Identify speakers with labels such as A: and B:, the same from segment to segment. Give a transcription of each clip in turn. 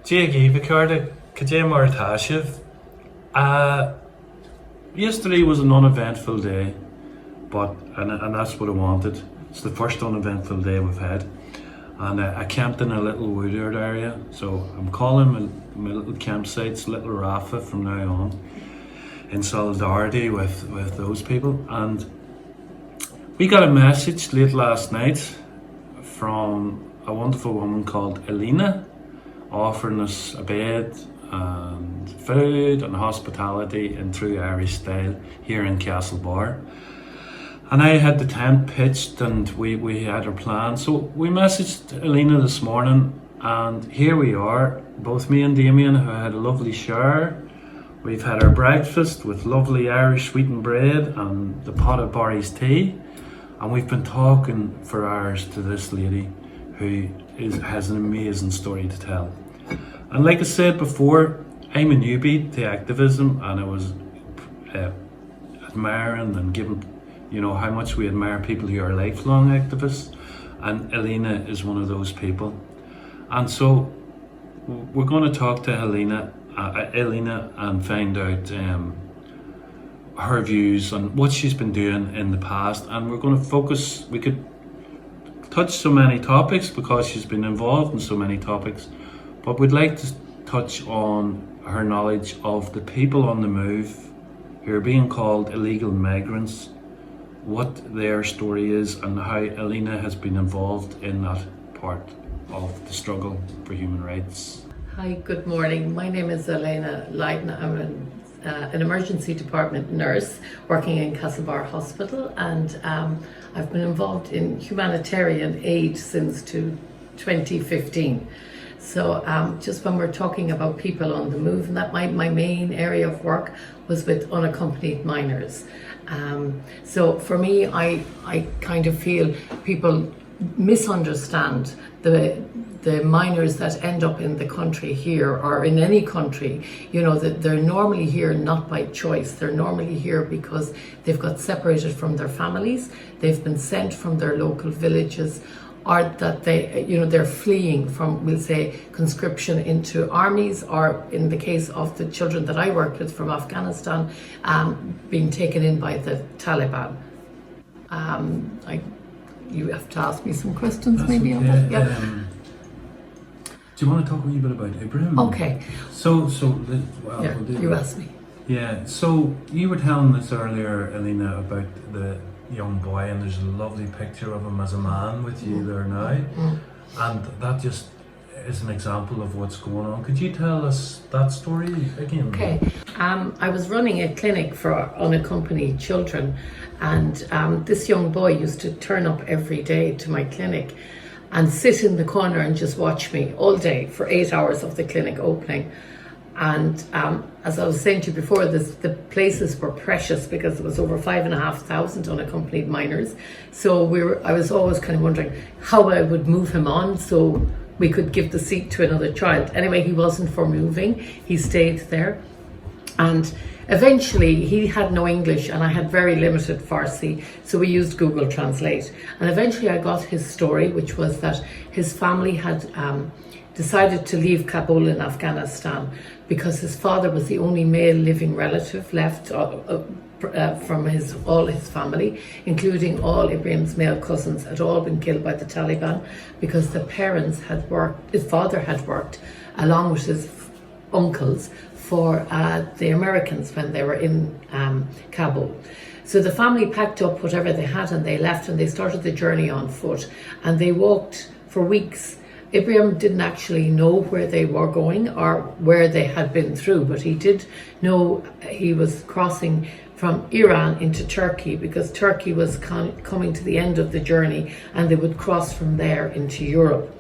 A: Jake Vicarda, Kajay Martashev. Yesterday was an uneventful day, and that's what I wanted. It's the first uneventful day we've had, and I camped in a little woodard area. So I'm calling my little campsites Little Rafa from now on, in solidarity with those people. And we got a message late last night from a wonderful woman called Elena, offering us a bed and food and hospitality in true Irish style here in Castlebar. And I had the tent pitched and we had our plan. So we messaged Elena this morning, and here we are, both me and Damien, who had a lovely shower. We've had our breakfast with lovely Irish sweetened bread and the pot of Barry's tea. And we've been talking for hours to this lady who has an amazing story to tell. And like I said before, I'm a newbie to activism, and I was admiring and giving, how much we admire people who are lifelong activists, and Elena is one of those people. And so we're going to talk to Elena and find out her views on what she's been doing in the past. And we're going to focus, we could touch so many topics because she's been involved in so many topics, but we'd like to touch on her knowledge of the people on the move who are being called illegal migrants, what their story is, and how Elena has been involved in that part of the struggle for human rights.
B: Hi, good morning. My name is Elena Leiden. I'm an emergency department nurse working in Castlebar Hospital, and I've been involved in humanitarian aid since 2015. So just when we're talking about people on the move, and that my main area of work was with unaccompanied minors. So for me, I kind of feel people misunderstand the minors that end up in the country here, or in any country, that they're normally here not by choice. They're normally here because they've got separated from their families, they've been sent from their local villages, or that they're fleeing from, we'll say, conscription into armies, or in the case of the children that I worked with from Afghanistan, being taken in by the Taliban. You have to ask me some questions. That's maybe okay. On that. Yeah.
A: Do you want to talk a wee bit about Ibrahim?
B: Okay. You asked me.
A: Yeah. So you were telling us earlier, Elena, about the young boy, and there's a lovely picture of him as a man with you there now, and that just is an example of what's going on. Could you tell us that story again?
B: Okay. I was running a clinic for unaccompanied children, and this young boy used to turn up every day to my clinic and sit in the corner and just watch me all day for 8 hours of the clinic opening. And as I was saying to you before, the places were precious because there was over 5,500 unaccompanied minors. So I was always kind of wondering how I would move him on so we could give the seat to another child. Anyway, he wasn't for moving. He stayed there. And eventually he had no English and I had very limited Farsi, so we used Google Translate. And eventually I got his story, which was that his family had decided to leave Kabul in Afghanistan because his father was the only male living relative left from all his family, including all Ibrahim's male cousins, had all been killed by the Taliban because the parents had worked, his father had worked along with his uncles for the Americans when they were in Kabul. So the family packed up whatever they had and they left, and they started the journey on foot, and they walked for weeks. Ibrahim didn't actually know where they were going or where they had been through, but he did know he was crossing from Iran into Turkey because Turkey was coming to the end of the journey, and they would cross from there into Europe.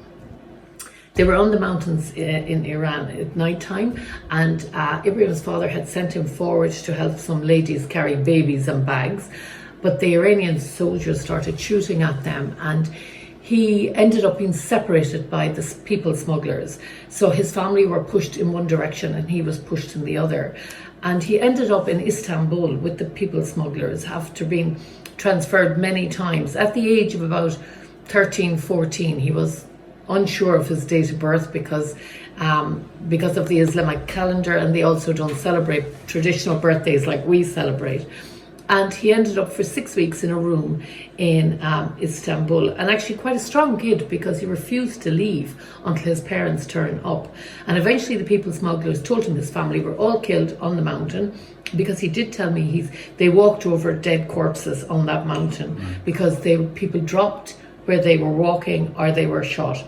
B: They were on the mountains in Iran at night time, and Ibrahim's father had sent him forward to help some ladies carry babies and bags, but the Iranian soldiers started shooting at them, and he ended up being separated by the people smugglers. So his family were pushed in one direction and he was pushed in the other. And he ended up in Istanbul with the people smugglers after being transferred many times. At the age of about 13, 14, he was unsure of his date of birth because of the Islamic calendar, and they also don't celebrate traditional birthdays like we celebrate. And he ended up for 6 weeks in a room in Istanbul, and actually quite a strong kid, because he refused to leave until his parents turned up. And eventually the people smugglers told him his family were all killed on the mountain, because he did tell me they walked over dead corpses on that mountain because people dropped where they were walking or they were shot.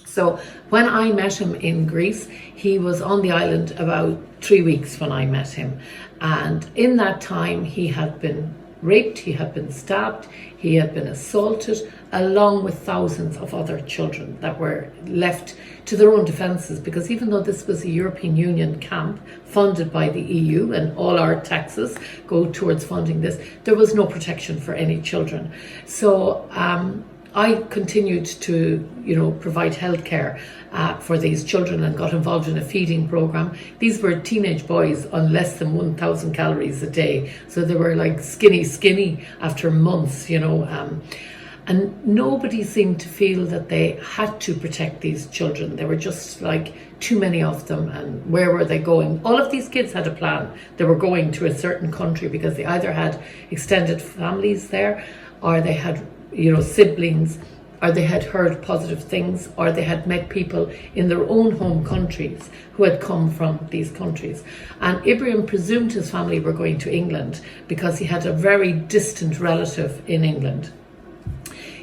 B: So when I met him in Greece, he was on the island about 3 weeks when I met him. And in that time, he had been raped, he had been stabbed, he had been assaulted, along with thousands of other children that were left to their own defences, because even though this was a European Union camp funded by the EU and all our taxes go towards funding this, there was no protection for any children. So I continued to, provide healthcare for these children and got involved in a feeding program. These were teenage boys on less than 1,000 calories a day, so they were like skinny after months, and nobody seemed to feel that they had to protect these children. There were just like too many of them, and where were they going? All of these kids had a plan. They were going to a certain country because they either had extended families there, or they had siblings, or they had heard positive things, or they had met people in their own home countries who had come from these countries. And Ibrahim presumed his family were going to England because he had a very distant relative in England.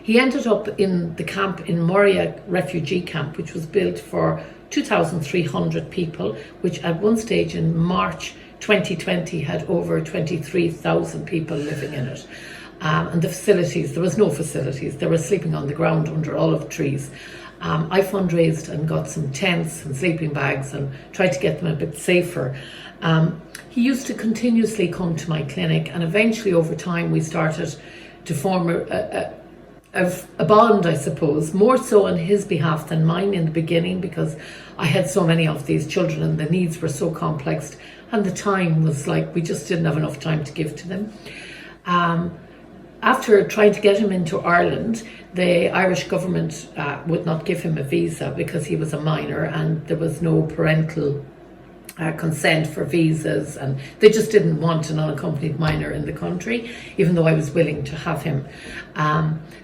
B: He ended up in the camp in Moria refugee camp, which was built for 2,300 people, which at one stage in March 2020 had over 23,000 people living in it. And the facilities, there was no facilities. They were sleeping on the ground under olive trees. I fundraised and got some tents and sleeping bags and tried to get them a bit safer. He used to continuously come to my clinic, and eventually over time we started to form a bond, I suppose, more so on his behalf than mine in the beginning, because I had so many of these children and the needs were so complex, and the time was like we just didn't have enough time to give to them. After trying to get him into Ireland, the Irish government would not give him a visa because he was a minor, and there was no parental consent for visas, and they just didn't want an unaccompanied minor in the country, even though I was willing to have him.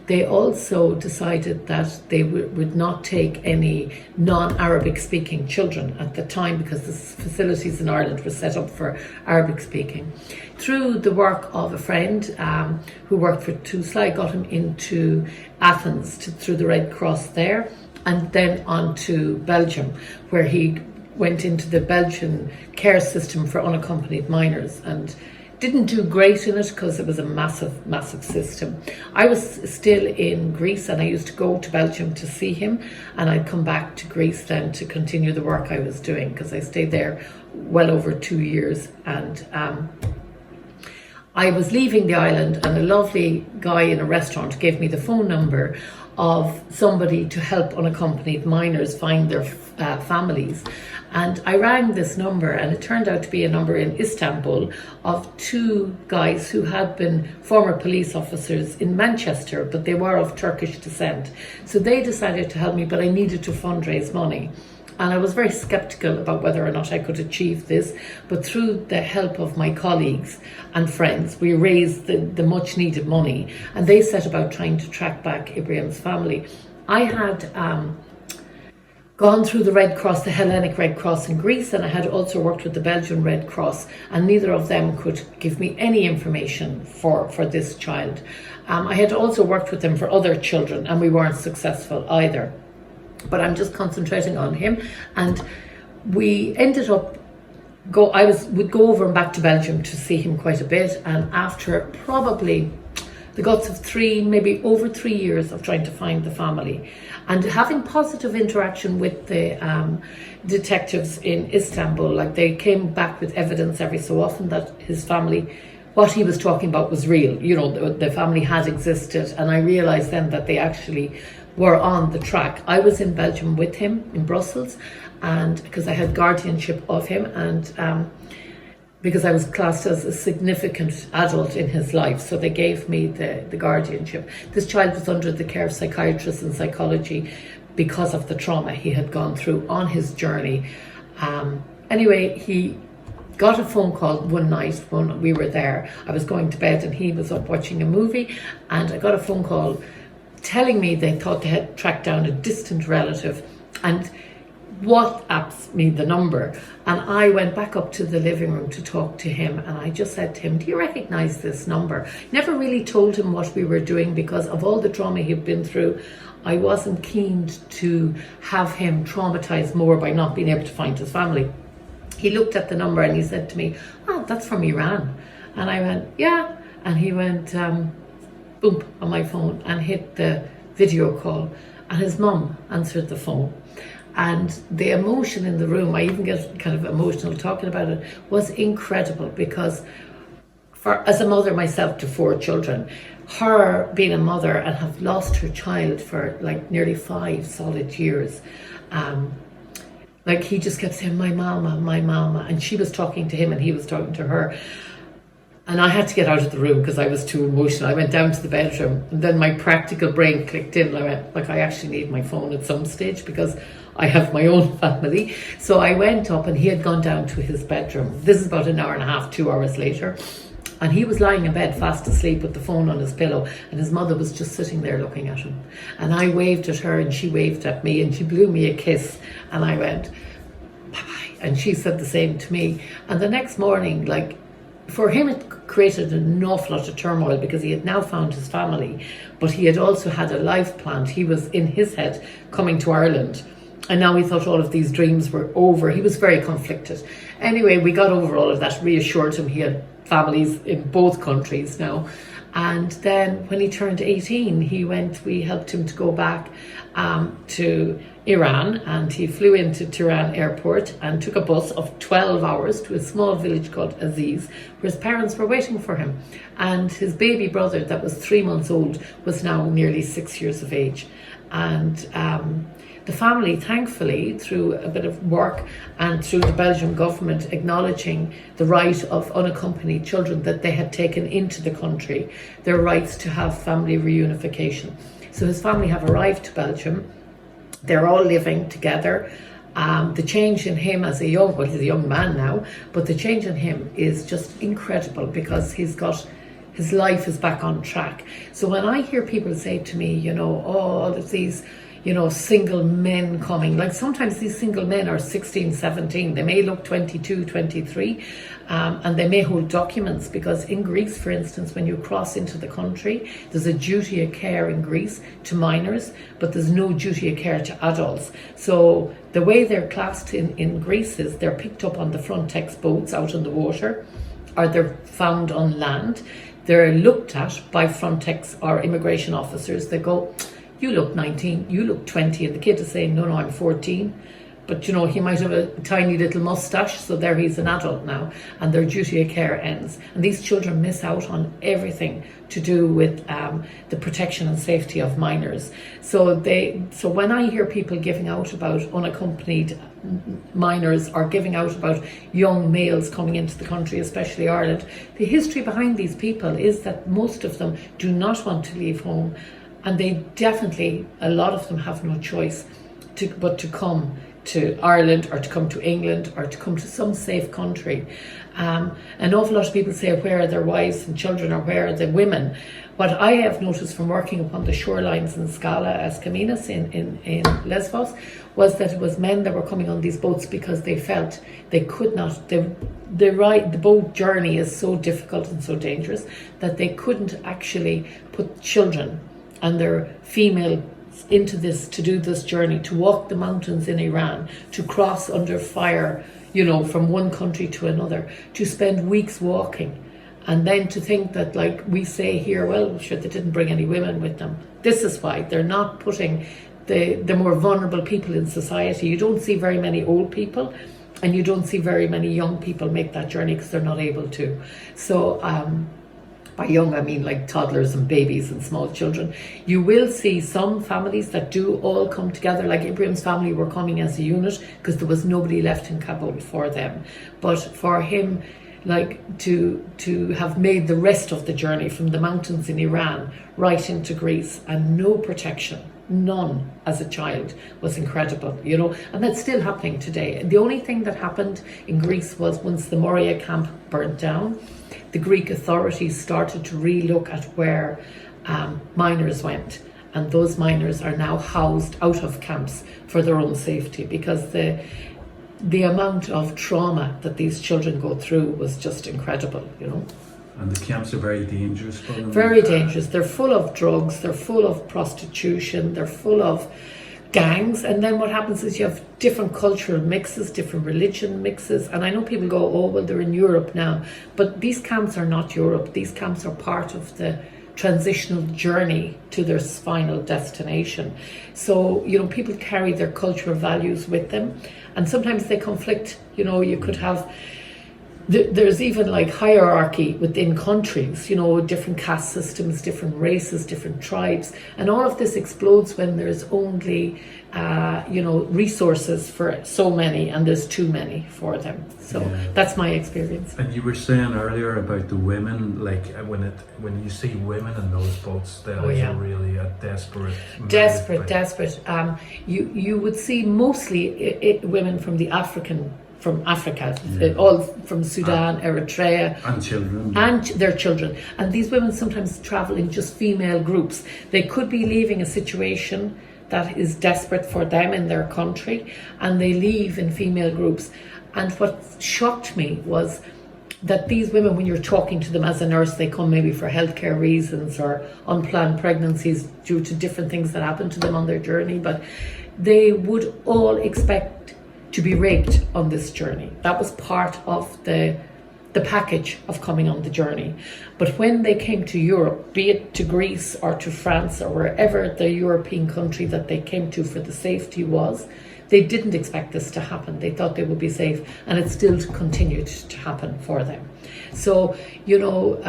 B: They also decided that they would not take any non-Arabic speaking children at the time, because the facilities in Ireland were set up for Arabic speaking. Through the work of a friend who worked for TUSLA, I got him into Athens through the Red Cross there, and then on to Belgium, where he went into the Belgian care system for unaccompanied minors, and didn't do great in it because it was a massive system. I was still in Greece, and I used to go to Belgium to see him, and I'd come back to Greece then to continue the work I was doing, because I stayed there well over 2 years. And I was leaving the island, and a lovely guy in a restaurant gave me the phone number of somebody to help unaccompanied minors find their families. And I rang this number, and it turned out to be a number in Istanbul of 2 guys who had been former police officers in Manchester, but they were of Turkish descent. So they decided to help me, but I needed to fundraise money. And I was very skeptical about whether or not I could achieve this, but through the help of my colleagues and friends, we raised the much needed money, and they set about trying to track back Ibrahim's family. I had gone through the Red Cross, the Hellenic Red Cross in Greece, and I had also worked with the Belgian Red Cross, and neither of them could give me any information for this child. I had also worked with them for other children, and we weren't successful either. But I'm just concentrating on him, and we ended up would go over and back to Belgium to see him quite a bit, and after probably the guts of 3, maybe over 3 years of trying to find the family and having positive interaction with the detectives in Istanbul, like they came back with evidence every so often that his family, what he was talking about was real, the family had existed, and I realized then that they actually were on the track. I was in Belgium with him in Brussels, and because I had guardianship of him, and because I was classed as a significant adult in his life, so they gave me the guardianship. This child was under the care of psychiatrists and psychology because of the trauma he had gone through on his journey. Anyway, he got a phone call one night when we were there. I was going to bed and he was up watching a movie, and I got a phone call telling me they thought they had tracked down a distant relative, and WhatsApps me the number. And I went back up to the living room to talk to him, and I just said to him, do you recognize this number? Never really told him what we were doing because of all the trauma he'd been through. I wasn't keen to have him traumatized more by not being able to find his family. He looked at the number and he said to me, oh, that's from Iran. And I went, yeah. And he went, boom, on my phone and hit the video call. And his mum answered the phone. And the emotion in the room, I even get kind of emotional talking about it, was incredible because as a mother myself to 4 children, her being a mother and have lost her child for like nearly 5 solid years, like he just kept saying, my mama, and she was talking to him and he was talking to her. And I had to get out of the room because I was too emotional. I went down to the bedroom, and then my practical brain clicked in. And I went, like, I actually need my phone at some stage because I have my own family. So I went up, and he had gone down to his bedroom. This is about an hour and a half, 2 hours later. And he was lying in bed fast asleep with the phone on his pillow, and his mother was just sitting there looking at him. And I waved at her and she waved at me and she blew me a kiss, and I went, bye-bye. And she said the same to me. And the next morning, like, for him it created an awful lot of turmoil because he had now found his family, but he had also had a life planned. He was in his head coming to Ireland, and now he thought all of these dreams were over. He was very conflicted. Anyway, we got over all of that, reassured him he had families in both countries now. And then when he turned 18, we helped him to go back to Iran, and he flew into Tehran airport and took a bus of 12 hours to a small village called Aziz, where his parents were waiting for him. And his baby brother, that was 3 months old, was now nearly 6 years of age. And the family, thankfully, through a bit of work and through the Belgian government acknowledging the right of unaccompanied children that they had taken into the country, their rights to have family reunification. So his family have arrived to Belgium. They're all living together. The change in him as he's a young man now, but the change in him is just incredible because his life is back on track. So when I hear people say to me, all of these, single men coming, like sometimes these single men are 16, 17, they may look 22, 23, and they may hold documents because in Greece, for instance, when you cross into the country, there's a duty of care in Greece to minors, but there's no duty of care to adults. So the way they're classed in Greece is they're picked up on the Frontex boats out on the water, or they're found on land. They're looked at by Frontex or immigration officers. They go, you look 19, you look 20, and the kid is saying, no, I'm 14. But, he might have a tiny little mustache, so there he's an adult now, and their duty of care ends. And these children miss out on everything to do with the protection and safety of minors. So when I hear people giving out about unaccompanied minors or giving out about young males coming into the country, especially Ireland, the history behind these people is that most of them do not want to leave home. And they definitely, a lot of them have no choice but to come to Ireland or to come to England or to come to some safe country. An awful lot of people say, where are their wives and children, or where are the women? What I have noticed from working upon the shorelines in Scala as Caminas in Lesbos was that it was men that were coming on these boats because they felt they could not, the boat journey is so difficult and so dangerous that they couldn't actually put children and their female into this, to do this journey, to walk the mountains in Iran, to cross under fire, from one country to another, to spend weeks walking. And then to think that, like we say here, well, sure, they didn't bring any women with them. This is why they're not putting the more vulnerable people in society. You don't see very many old people, and you don't see very many young people make that journey because they're not able to. So, by young, I mean like toddlers and babies and small children. You will see some families that do all come together, like Ibrahim's family were coming as a unit because there was nobody left in Kabul for them. But for him, like to have made the rest of the journey from the mountains in Iran right into Greece and no protection, none as a child was incredible, you know, and that's still happening today. The only thing that happened in Greece was once the Moria camp burnt down, the Greek authorities started to re-look at where minors went, and those minors are now housed out of camps for their own safety, because the amount of trauma that these children go through was just incredible, you know.
A: And the camps are very dangerous for them.
B: Very dangerous. They're full of drugs, they're full of prostitution, they're full of gangs. And then what happens is you have different cultural mixes, different religion mixes. And I know people go, oh, well, they're in Europe now. But these camps are not Europe. These camps are part of the transitional journey to their final destination. So, you know, people carry their cultural values with them. And sometimes they conflict. You know, you could have... There's even like hierarchy within countries, you know, different caste systems, different races, different tribes, and all of this explodes when there's only, you know, resources for so many, and there's too many for them. So that's my experience.
A: And you were saying earlier about the women, like when you see women in those boats, that is really a desperate.
B: Desperate. You would see mostly women from Africa, all from Sudan, Eritrea.
A: And children.
B: And their children. And these women sometimes travel in just female groups. They could be leaving a situation that is desperate for them in their country, and they leave in female groups. And what shocked me was that these women, when you're talking to them as a nurse, they come maybe for healthcare reasons or unplanned pregnancies due to different things that happen to them on their journey, but they would all expect to be raped on this journey. That was part of the package of coming on the journey. But when they came to Europe, be it to Greece or to France or wherever the European country that they came to for the safety was, they didn't expect this to happen. They thought they would be safe, and it still continued to happen for them. So, you know,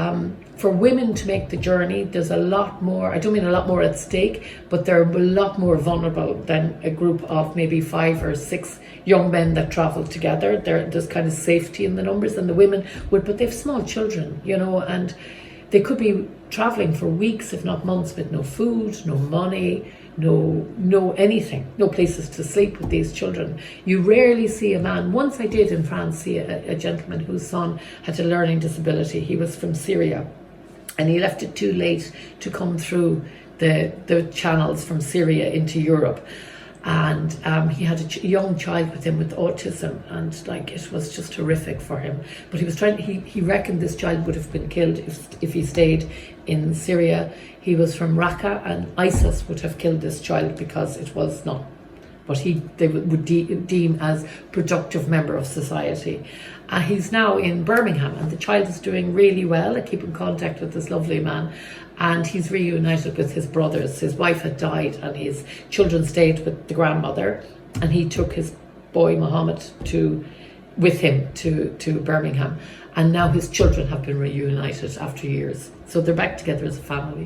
B: for women to make the journey, there's a lot more, I don't mean a lot more at stake, but they're a lot more vulnerable than a group of maybe 5 or 6 young men that travel together. There's kind of safety in the numbers, and the women but they have small children, you know, and they could be traveling for weeks, if not months, with no food, no money, no anything, no places to sleep with these children. You rarely see a man. Once I did in France see a gentleman whose son had a learning disability. He was from Syria, and he left it too late to come through the channels from Syria into Europe. And he had a young child with him with autism, and like it was just horrific for him. But he reckoned this child would have been killed if he stayed in Syria. He was from Raqqa, and ISIS would have killed this child because it was not what they would deem as productive member of society. He's now in Birmingham, and the child is doing really well. I keep in contact with this lovely man, and he's reunited with his brothers. His wife had died, and his children stayed with the grandmother, and he took his boy Mohammed with him to Birmingham, and now his children have been reunited after years. So they're back together as a family.